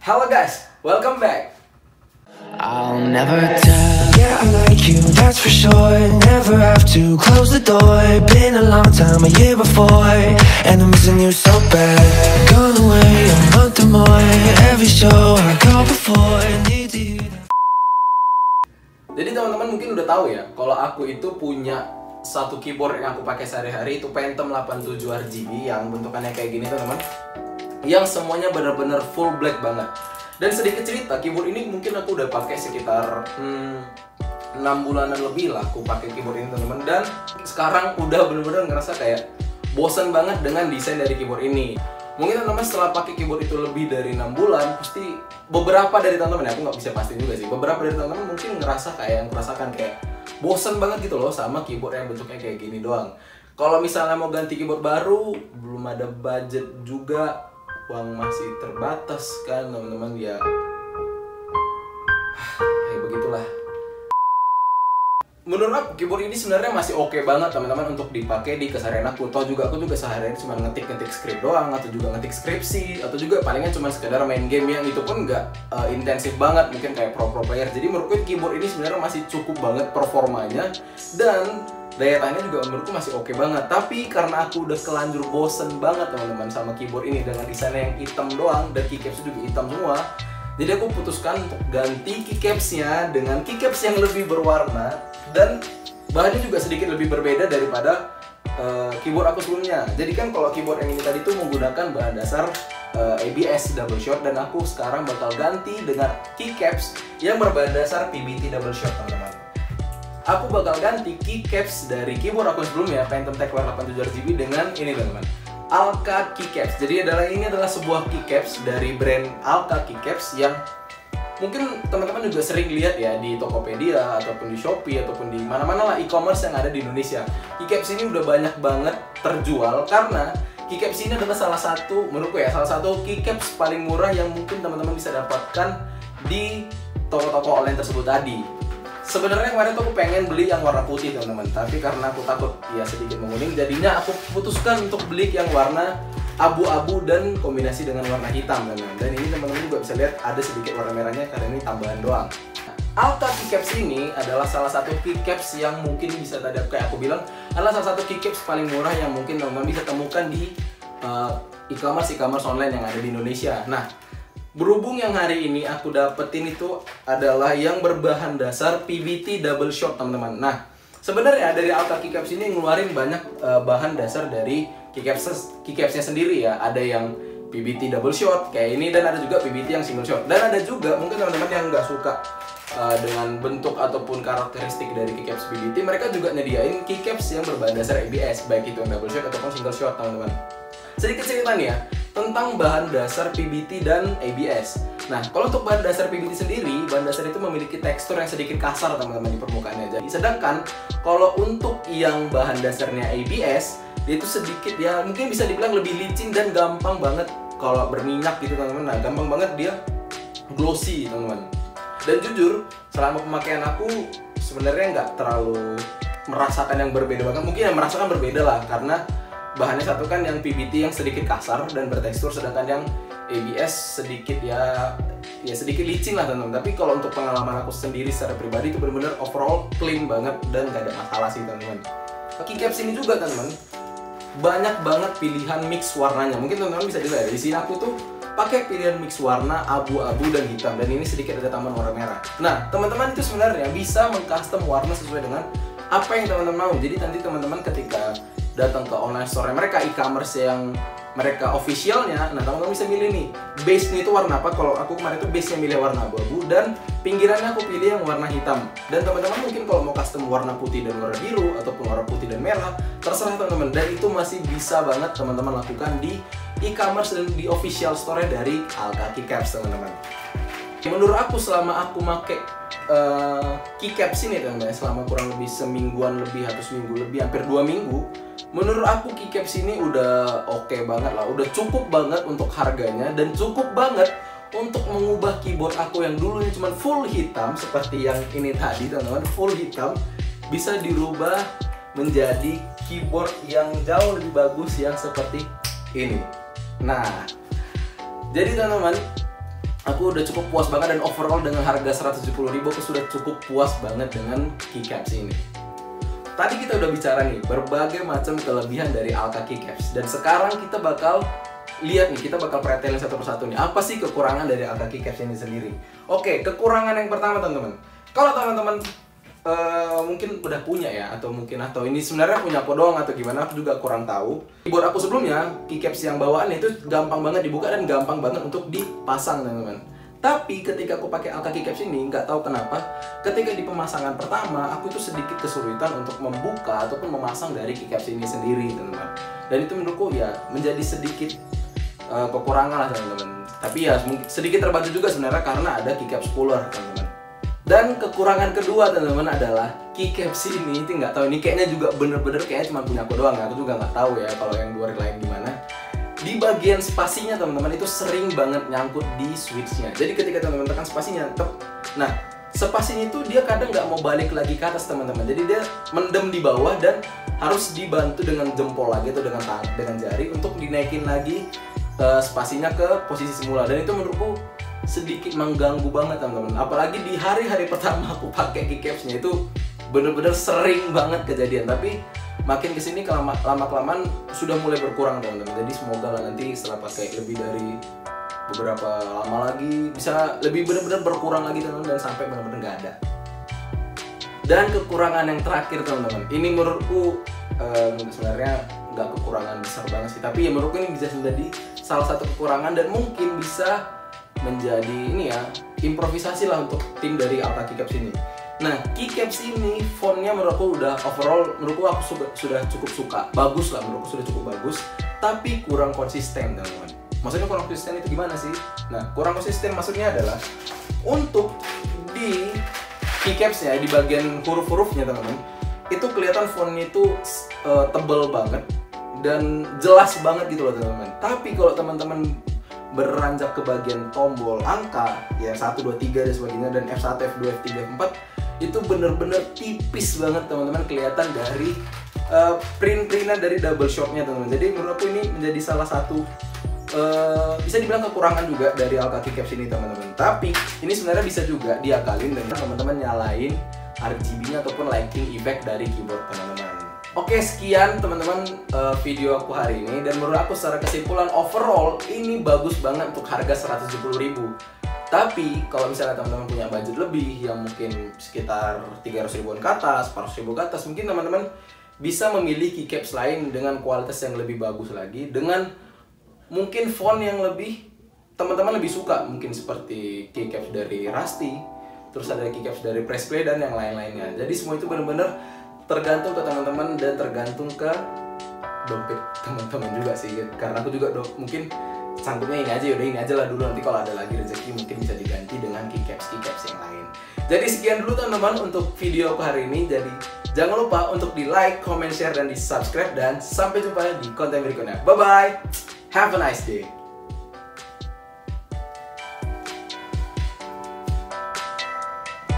Halo guys, welcome back. I'll never tell. Yeah, I like you, that's for sure. Never have to close the door. Been a long time, a year before, and I'm missing you so bad. Gone away a month or more. Every show I go before, need to hear that. Jadi teman-teman mungkin udah tahu ya, kalau aku itu punya satu keyboard yang aku pakai sehari-hari, itu Phantom 87 RGB yang bentukannya kayak gini teman-teman. Yang semuanya benar-benar full black banget. Dan sedikit cerita, keyboard ini mungkin aku udah pakai sekitar 6 bulanan lebih lah aku pakai keyboard ini teman-teman. Dan sekarang udah bener-bener ngerasa kayak bosan banget dengan desain dari keyboard ini. Mungkin teman-teman setelah pakai keyboard itu lebih dari 6 bulan, pasti beberapa dari teman-teman, ya, aku nggak bisa pastiin juga sih, beberapa dari teman-teman mungkin ngerasa kayak yang merasakan kayak bosan banget gitu loh sama keyboard yang bentuknya kayak gini doang. Kalau misalnya mau ganti keyboard baru, belum ada budget juga, uang masih terbatas kan teman-teman, ya begitulah. Menurut aku keyboard ini sebenarnya masih oke banget teman-teman untuk dipakai di keseharian aku. Toh juga aku sehari-hari cuma ngetik skrip doang, atau juga ngetik skripsi, atau juga palingan cuma sekedar main game yang itu pun nggak intensif banget, mungkin kayak pro player. Jadi menurutku keyboard ini sebenarnya masih cukup banget performanya, dan daya tahannya juga menurutku masih oke banget. Tapi karena aku udah kelanjur bosen banget teman-teman sama keyboard ini dengan desainnya yang hitam doang dan keycapsnya juga hitam semua, jadi aku putuskan untuk ganti keycapsnya dengan keycaps yang lebih berwarna dan bahannya juga sedikit lebih berbeda daripada keyboard aku sebelumnya. Jadi kan kalau keyboard yang ini tadi tuh menggunakan bahan dasar ABS double shot, dan aku sekarang bakal ganti dengan keycaps yang berbahan dasar PBT double shot teman-teman. Aku bakal ganti keycaps dari keyboard aku sebelumnya, Phantom Teclar 87 RGB, dengan ini teman-teman, Alka Keycaps. Jadi ini adalah sebuah keycaps dari brand Alka Keycaps yang mungkin teman-teman juga sering lihat ya di Tokopedia ataupun di Shopee ataupun di mana-mana lah e-commerce yang ada di Indonesia. Keycaps ini udah banyak banget terjual karena keycaps ini adalah salah satu, menurutku ya, salah satu keycaps paling murah yang mungkin teman-teman bisa dapatkan di toko-toko online tersebut tadi. Sebenarnya kemarin tuh aku pengen beli yang warna putih teman-teman, tapi karena aku takut ya sedikit menguning, jadinya aku putuskan untuk beli yang warna abu-abu dan kombinasi dengan warna hitam teman-teman. Dan ini teman-teman juga bisa lihat ada sedikit warna merahnya karena ini tambahan doang. Alka Keycaps ini adalah salah satu keycaps yang mungkin bisa tadi kayak aku bilang adalah salah satu keycaps paling murah yang mungkin teman-teman bisa temukan di e-commerce online yang ada di Indonesia. Nah, berhubung yang hari ini aku dapetin itu adalah yang berbahan dasar PBT double shot teman-teman. Nah, sebenarnya dari Alka Keycaps ini ngeluarin banyak bahan dasar dari keycapsnya sendiri ya. Ada yang PBT double shot kayak ini, dan ada juga PBT yang single shot. Dan ada juga mungkin teman-teman yang nggak suka dengan bentuk ataupun karakteristik dari keycaps PBT, mereka juga nyediain keycaps yang berbahan dasar ABS, baik itu yang double shot ataupun single shot teman-teman. Sedikit cerita nih ya tentang bahan dasar PBT dan ABS. Nah, kalau untuk bahan dasar PBT sendiri, bahan dasar itu memiliki tekstur yang sedikit kasar teman-teman di permukaannya. Jadi, sedangkan kalau untuk yang bahan dasarnya ABS, dia itu sedikit ya mungkin bisa dibilang lebih licin dan gampang banget kalau berminyak gitu teman-teman. Nah, gampang banget dia glossy teman-teman. Dan jujur, selama pemakaian aku sebenarnya nggak terlalu merasakan yang berbeda banget. Mungkin yang merasakan berbeda lah, karena bahannya satu kan yang PBT yang sedikit kasar dan bertekstur, sedangkan yang ABS sedikit ya sedikit licin lah teman-teman. Tapi kalau untuk pengalaman aku sendiri secara pribadi itu benar-benar overall clean banget dan gak ada masalah sih teman-teman. Keycaps ini juga teman-teman banyak banget pilihan mix warnanya. Mungkin teman-teman bisa dilihat di sini aku tuh pakai pilihan mix warna abu-abu dan hitam, dan ini sedikit ada tambahan warna merah. Nah, teman-teman itu sebenarnya bisa mengcustom warna sesuai dengan apa yang teman-teman mau. Jadi nanti teman-teman ketika datang ke online store mereka, e-commerce yang mereka officialnya, nah teman-teman bisa milih nih base-nya itu warna apa. Kalau aku kemarin tuh base-nya milih warna abu-abu dan pinggirannya aku pilih yang warna hitam. Dan teman-teman mungkin kalau mau custom warna putih dan warna biru ataupun warna putih dan merah, terserah teman-teman. Dan itu masih bisa banget teman-teman lakukan di e-commerce dan di official store dari Alka Keycaps teman-teman. Menurut aku selama aku pakai keycaps ini teman-teman, selama kurang lebih semingguan lebih atau seminggu lebih, hampir 2 minggu, menurut aku keycaps ini udah oke banget lah, udah cukup banget untuk harganya, dan cukup banget untuk mengubah keyboard aku yang dulunya cuma full hitam seperti yang ini tadi teman-teman, full hitam, bisa dirubah menjadi keyboard yang jauh lebih bagus yang seperti ini. Nah, jadi teman-teman, aku udah cukup puas banget, dan overall dengan harga 170.000 aku sudah cukup puas banget dengan keycaps ini. Tadi kita udah bicara nih berbagai macam kelebihan dari Alka keycaps, dan sekarang kita bakal lihat nih, kita bakal pretelin satu persatu nih, apa sih kekurangan dari Alka keycaps ini sendiri. Oke, kekurangan yang pertama teman-teman, kalau teman-teman mungkin udah punya ya, atau ini sebenarnya punya aku doang atau gimana, aku juga kurang tahu. Keyboard aku sebelumnya, keycaps yang bawaan itu gampang banget dibuka dan gampang banget untuk dipasang teman-teman. Tapi ketika aku pakai Alka keycaps ini, nggak tahu kenapa, ketika di pemasangan pertama, aku itu sedikit kesulitan untuk membuka ataupun memasang dari keycaps ini sendiri teman-teman. Dan itu menurutku ya menjadi sedikit kekurangan lah teman-teman. Tapi ya sedikit terbantu juga sebenarnya karena ada keycaps puller teman-teman. Dan kekurangan kedua teman-teman adalah keycaps ini, nggak tahu ini kayaknya juga bener-bener kayaknya cuma punya aku doang, aku juga nggak tahu ya kalau yang luar lain gimana. Di bagian spasinya teman-teman itu sering banget nyangkut di switchnya. Jadi ketika teman-teman tekan spasinya, nah spasinya itu dia kadang nggak mau balik lagi ke atas teman-teman. Jadi dia mendem di bawah dan harus dibantu dengan jempol lagi atau dengan jari untuk dinaikin lagi spasinya ke posisi semula. Dan itu menurutku sedikit mengganggu banget teman-teman. Apalagi di hari-hari pertama aku pakai keycapsnya itu bener-bener sering banget kejadian. Tapi makin kesini lama-kelamaan sudah mulai berkurang teman-teman. Jadi semoga lah nanti setelah pakai lebih dari beberapa lama lagi bisa lebih bener-bener berkurang lagi teman-teman, dan sampai bener-bener nggak ada. Dan kekurangan yang terakhir teman-teman, ini menurutku sebenarnya nggak kekurangan besar banget sih, tapi ya menurutku ini bisa menjadi salah satu kekurangan dan mungkin bisa menjadi ini ya improvisasi lah untuk tim dari Alka keycaps ini. Nah, keycaps ini fontnya menurutku udah overall menurutku aku sudah cukup suka, bagus lah, menurutku sudah cukup bagus, tapi kurang konsisten teman-teman. Maksudnya kurang konsisten itu gimana sih? Nah, kurang konsisten maksudnya adalah untuk di keycapsnya di bagian huruf-hurufnya teman-teman, itu kelihatan fontnya itu tebel banget dan jelas banget gitu loh teman-teman. Tapi kalau teman-teman beranjak ke bagian tombol angka ya 1, 2, 3 dan sebagainya, dan F1, F2, F3, F4 itu bener-bener tipis banget teman-teman, kelihatan dari print-printan dari double shotnya teman-teman. Jadi menurut aku ini menjadi salah satu bisa dibilang kekurangan juga dari Alka keycaps ini teman-teman. Tapi ini sebenarnya bisa juga diakalin dengan teman-teman nyalain RGB-nya ataupun lighting effect dari keyboard teman-teman. Oke, sekian teman-teman video aku hari ini, dan menurut aku secara kesimpulan overall ini bagus banget untuk harga 170.000. Tapi kalau misalnya teman-teman punya budget lebih yang mungkin sekitar 300 ribuan ke atas, 400 ribu ke atas, mungkin teman-teman bisa memilih keycaps lain dengan kualitas yang lebih bagus lagi, dengan mungkin font yang lebih teman-teman lebih suka, mungkin seperti keycaps dari Rusty, terus ada keycaps dari Pressplay dan yang lain-lainnya. Jadi semua itu benar-benar tergantung ke teman-teman dan tergantung ke dompet teman-teman juga sih. Karena aku juga mungkin sanggupnya ini aja, yaudah ini aja lah dulu, nanti kalau ada lagi rezeki mungkin bisa diganti dengan keycaps yang lain. Jadi sekian dulu teman-teman untuk video aku hari ini. Jadi jangan lupa untuk di like, comment, share, dan di subscribe, dan sampai jumpa di konten berikutnya. Bye bye, have a nice day.